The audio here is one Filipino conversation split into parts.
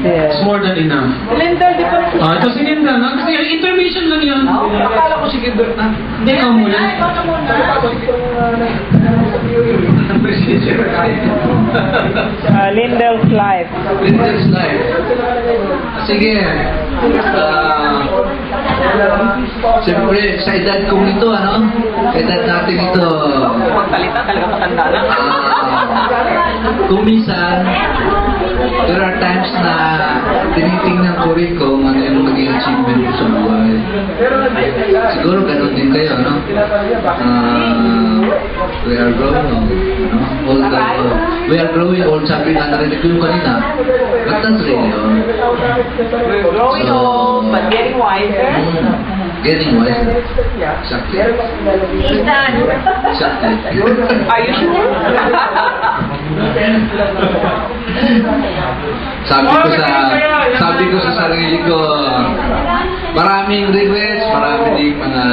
It's more than enough. Linda, di ba? Ito si Linda, no? Kasi intermission lang yun. Akala ko si Gilbert na. Hindi ka muna. Lindel's Life. Lindel's Life. Sige. Siyempre, sa edad kong ito, ano? Sa edad natin ito. Magsalita, talaga matanda na. Kung minsan, there are times na tinitingnan ko rin kung ano yung maging achievement ko sa buhay. Siguro ganun din kayo, no? We are growing old, no? We are growing old, sabi nga narinig ko yung kanina. But that's really all. Growing old, but getting wiser. Getting wiser. Exactly. Exactly. Are you sure? Sabi ko sa sarili ko, maraming regrets, maraming ding mga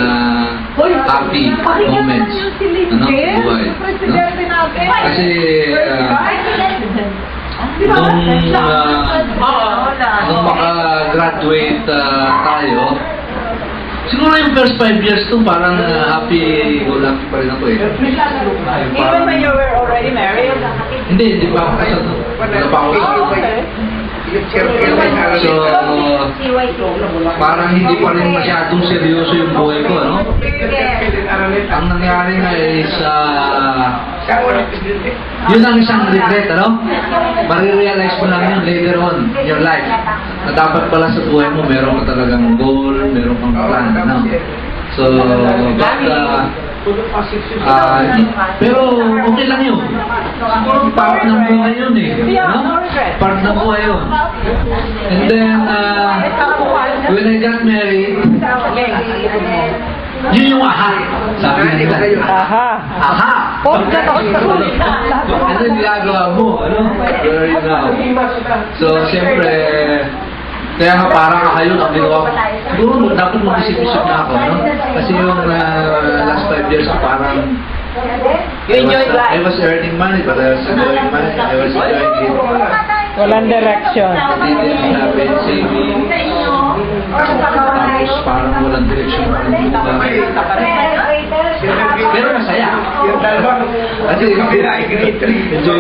happy moments, ano, buhay, no? Kasi nung maka-graduate tayo, siguro yung first 5 years to parang happy-go-lucky pa rin ako eh. Even when you were already married? Hindi pa ako kasal. Wala pa ako kasal. So, parang hindi pa rin masyadong seryoso yung buhay ko, no? Ang nangyari nga is, yun ang isang regret, ano? Marirealize mo lang yun later on in your life. Na dapat pala sa buhay mo, meron ka talagang goal, meron kang plan, no? So, pero okay lang yun. Part ng buhay yun eh. No? Part ng buhay yun. And then, when I got married, yun yung aha. Sabi nila. Aha. Aha! Ano yung ginagawa mo? Ano? Where are you now? So, siyempre, kaya nga parang kayo ang ginawa ko. Siguro dapat mag-isip-isip na ako, no? Kasi yung last 5 years ko parang You enjoyed life. I was earning money, but I was enjoying money. I was enjoying it. Walang direction. I didn't have any saving. Tapos parang walang direction pa rin yung buhay. Pero masaya. Kasi enjoy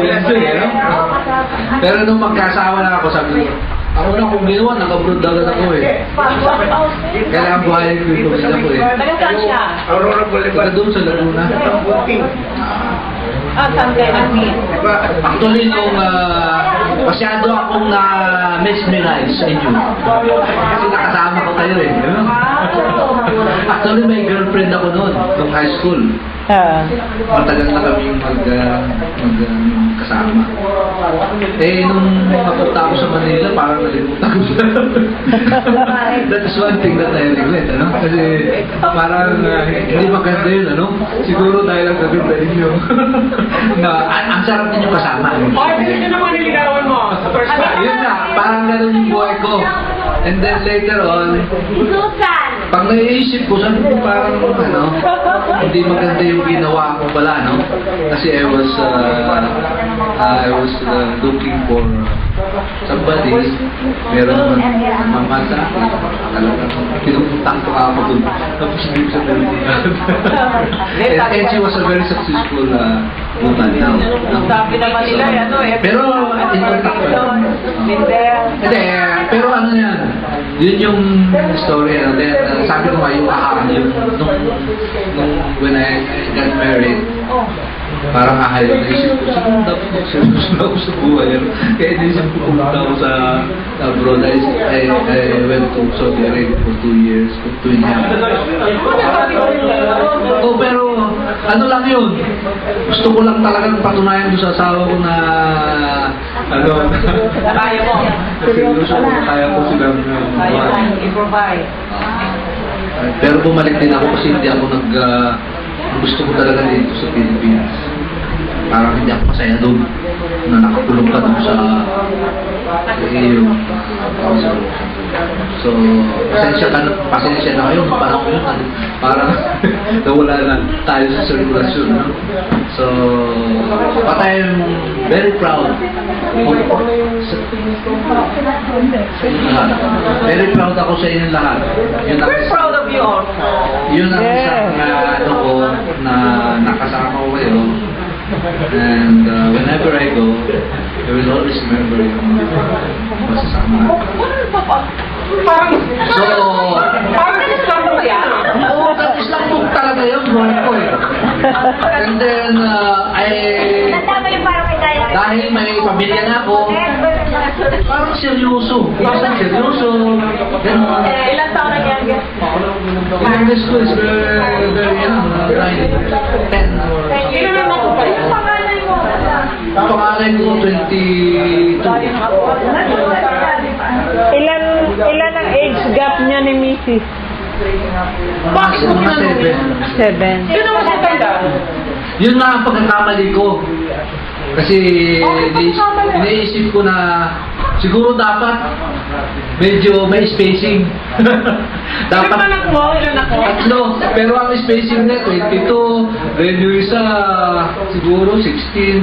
lang ito eh, no? Pero nung magkasawa na ako, sabi ko, ako na kung ginawa, naka-abroad agad ako eh. Kailangan buhayin ko yung pamilya ko eh. Taga saan siya? Taga doon sa Laguna. Saan kayo nag-meet? Actually, nung masyado akong na-mesmerize sa inyo. Kasi nakasama ko kayo eh. Actually, may girlfriend ako noon, nung high school. Matagal na kami kasama. Eh, nung napunta ako sa Manila, parang nalimutan ko siya. That is one thing that I regret, ano? Kasi parang hindi maganda yun, ano? Siguro dahil ang gaganda ninyo. Ang sarap ninyo kasama. Sino naman niligawan mo? Yun na, parang ganun yung buhay ko. And then later on, pag naiisip ko, sabi ko parang, ano, hindi maganda yung ginawa ko pala, no? Kasi I was looking for somebody, meron naman mamasa, talagang pinupuntang ko ako dun. Tapos hindi ko sa and she was a very successful woman now. Sabi naman nila, ano eh. Pero, in contact ko. Hindi, pero ano yan, yun yung story, and then sabi ko nga yung yun, nung when I got married, parang ahayo na isip ko, siguro dapat mag-seryoso na ako sa buhay. Kaya inisip ko pumunta ako sa abroad. I went to Saudi Arabia for 2 years, for 2.5 years. Oh, pero ano lang yun, gusto ko lang talagang patunayan doon sa asawa ko na ano, Kaya mo. seryoso ko, kaya ko silang Kaya mo, improvise. pero bumalik din ako kasi hindi ako gusto ko talaga dito sa Pilipinas. Parang hindi ako masaya doon na nakakulong ka doon sa So, pasensya na kayo, parang yun, parang nawala na tayo sa sirkulasyon, no? So, but I'm very proud. Very proud ako sa inyong lahat. Yun ang We're proud of you also. yun ang isang ano ko na nakasama ko kayo. And whenever I go, I will always remember yung masasama. So, Parang isang mo yan. oo, tapos lang po talaga yun, buhay ko eh. And then, dahil may pamilya na ako, parang seryoso. Parang seryoso. Ganun. Ilang taon ang youngest mo? Youngest ko is very young, 10 or Ilan naman ko pa yun? pangalan ko 22. Ilan ang age gap niya ni Mrs. Bakit mo Mga pinanong? 7. Yun naman siya tanda. Yun na ang pagkakamali ko. Kasi iniisip ko na siguro dapat medyo may spacing. Ilan Dapat anak mo? Ilan anak mo? tatlo. Pero ang spacing niya 22. Then yung isa siguro 16.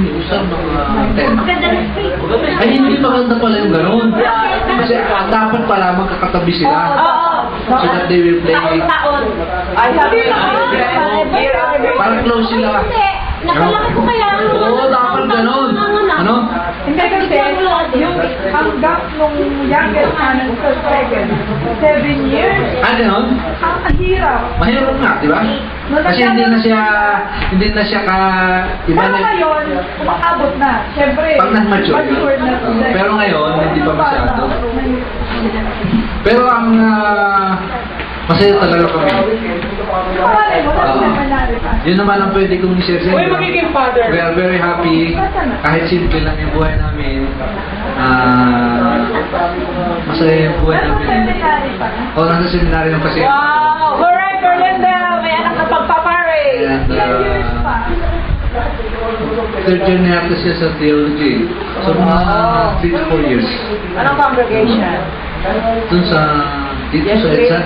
Yung isa mga 10. Ay hindi maganda pala yung ganun. Kasi dapat pala magkakatabi sila. So that they will play. Ay, sabi na. Parang close sila. Nakalaki ko kaya. Oo, dapat ganun. Ano? Hindi kasi, yung ang gap nung youngest namin sa second, 7 years, Ah, ganun? ang hirap. Mahirap nga, di ba? Kasi hindi na siya iba Pero na. ngayon, umaabot na. Siyempre, Pag nag-mature. mature na. Pero ngayon, hindi pa masyado. Pero ang masaya talaga kami. Kawalay mo, tapos na nangyari pa. Yun naman ang pwede kong i-share sa Uy, inyo. magiging father. We are very happy. Kahit simple lang yung buhay namin. Masaya yung buhay Pero namin. seminary pa. O, nasa seminary lang kasi. Wow! Hooray, Berlinda! May anak na pagpapare! And, 10 years pa. third year na yata siya sa theology. So, mga 3 to 4 years. Anong congregation? Dun sa, dito sa EDSA,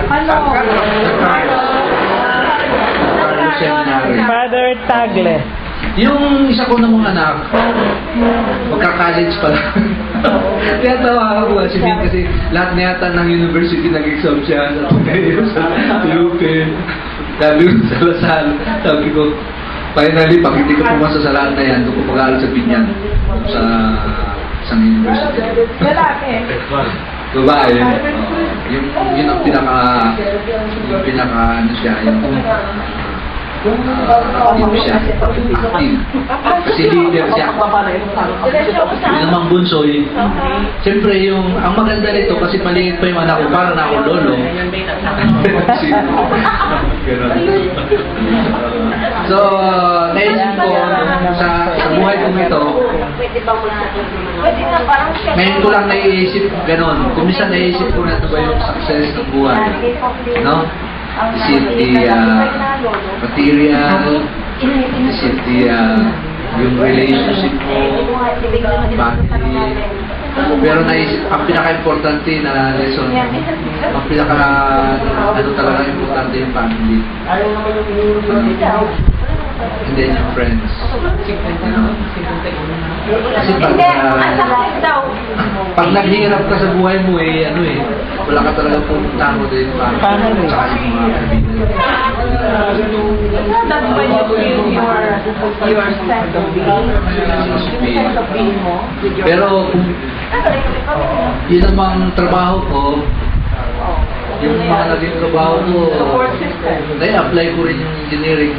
Ano? Carlos Seminary. Father Tagle. Yung isa ko namang anak, magka-college pala. Kaya tawa ako si Vin kasi lahat na yata ng university nag-exam siya sa Tuneo, sa UP. Sabi ko sa Lasal, sabi ko, finally, pag hindi ko pumasa sa lahat na yan, doon ko pag-aaral sa Binyan, sa isang university. Lalaki. Babae. Yun ang pinaka ano siya, yung active siya. Active. Kasi leader siya. Yun namang bunsoy. Siyempre, ang maganda nito, kasi maliit pa yung anak ko, parang na ako lolo. Ganun. So, naisip ko, sa buhay kong ito, ngayon ko lang naiisip ganun. Kung minsan naiisip ko na ito ba yung success ng buhay. No? Is it the material? Is it the yung relationship mo? Family? Pero naisip, ang pinaka-importante na lesson, ang ano talaga importante yung family. And then yung friends. You know? Kasi pag naghihirap ka sa buhay mo wala ka talaga pumunta mo din Family. Tsaka yung mga kaibigan. That's when you feel your sense of being mo. Pero kung yun namang trabaho ko, yung mga naging trabaho ko, Support system. na-apply ko rin yung engineering.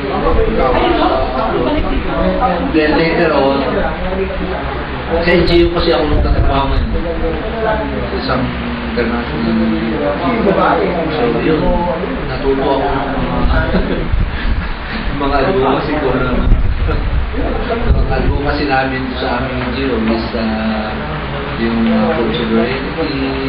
Then later on, sa NGO kasi ako nagtatrabaho ngayon. Sa isang international. So yun, natuto ako ng mga advocacy ko na ang advocacy namin sa aming NGO is yung food sovereignty,